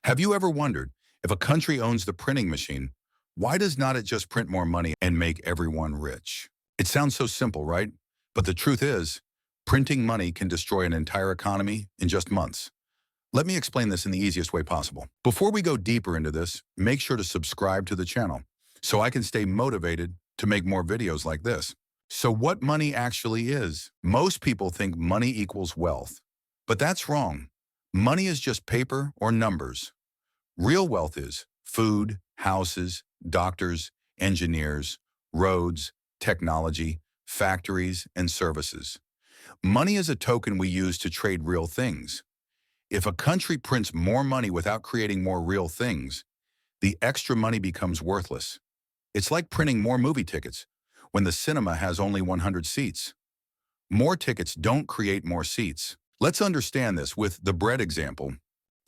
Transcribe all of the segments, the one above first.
Have you ever wondered, if a country owns the printing machine, why does not it just print more money and make everyone rich? It sounds so simple, right? But the truth is, printing money can destroy an entire economy in just months. Let me explain this in the easiest way possible. Before we go deeper into this, make sure to subscribe to the channel so I can stay motivated to make more videos like this. So what money actually is? Most people think money equals wealth, but that's wrong. Money is just paper or numbers. Real wealth is food, houses, doctors, engineers, roads, technology, factories, and services. Money is a token we use to trade real things. If a country prints more money without creating more real things, the extra money becomes worthless. It's like printing more movie tickets when the cinema has only 100 seats. More tickets don't create more seats. Let's understand this with the bread example.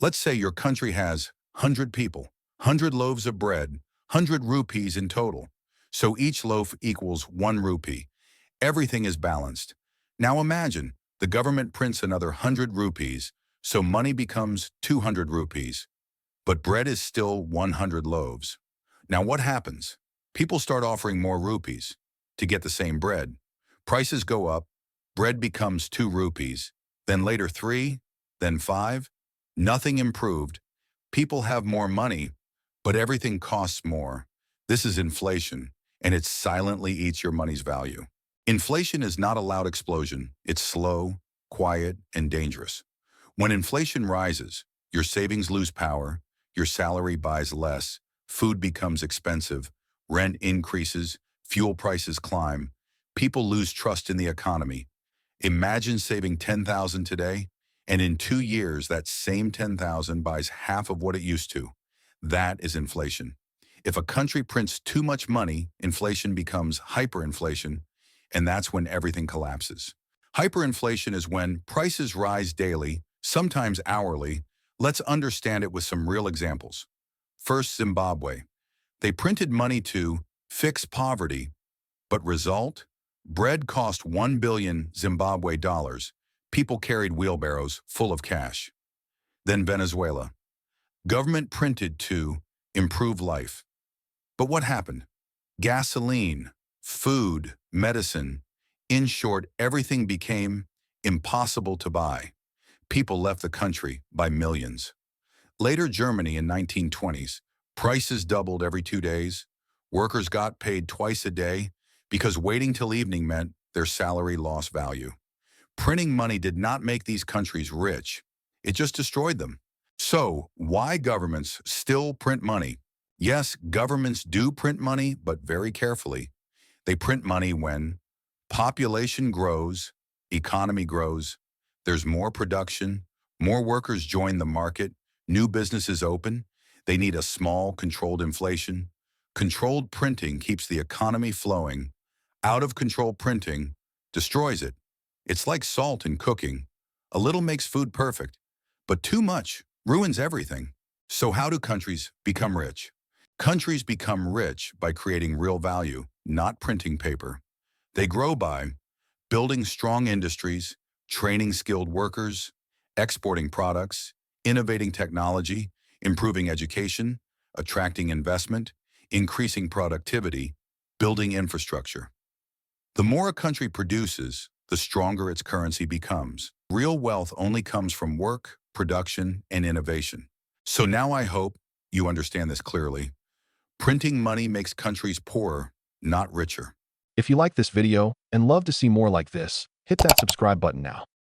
Let's say your country has 100 people, 100 loaves of bread, 100 rupees in total. So each loaf equals 1 rupee. Everything is balanced. Now imagine the government prints another 100 rupees, so money becomes 200 rupees. But bread is still 100 loaves. Now what happens? People start offering more rupees to get the same bread. Prices go up, bread becomes 2 rupees, then later 3, then 5. Nothing improved. People have more money, but everything costs more. This is inflation, and it silently eats your money's value. Inflation is not a loud explosion. It's slow, quiet, and dangerous. When inflation rises, your savings lose power, your salary buys less, food becomes expensive, rent increases, fuel prices climb, people lose trust in the economy. Imagine saving $10,000 today, and in 2 years, that same $10,000 buys half of what it used to. That is inflation. If a country prints too much money, inflation becomes hyperinflation, and that's when everything collapses. Hyperinflation is when prices rise daily, sometimes hourly. Let's understand it with some real examples. First, Zimbabwe. They printed money to fix poverty, but result? Bread cost 1 billion Zimbabwe dollars. People carried wheelbarrows full of cash. Then Venezuela. Government printed to improve life. But what happened? Gasoline, food, medicine. In short, everything became impossible to buy. People left the country by millions. Later, Germany in 1920s. Prices doubled every 2 days. Workers got paid twice a day because waiting till evening meant their salary lost value. Printing money did not make these countries rich. It just destroyed them. So, why governments still print money? Yes, governments do print money, but very carefully. They print money when population grows, economy grows, there's more production, more workers join the market, new businesses open. They need a small, controlled inflation. Controlled printing keeps the economy flowing. Out-of-control printing destroys it. It's like salt in cooking. A little makes food perfect, but too much ruins everything. So how do countries become rich? Countries become rich by creating real value, not printing paper. They grow by building strong industries, training skilled workers, exporting products, innovating technology, improving education, attracting investment, increasing productivity, building infrastructure. The more a country produces, the stronger its currency becomes. Real wealth only comes from work, production, and innovation. So now I hope you understand this clearly. Printing money makes countries poorer, not richer. If you like this video and love to see more like this, hit that subscribe button now.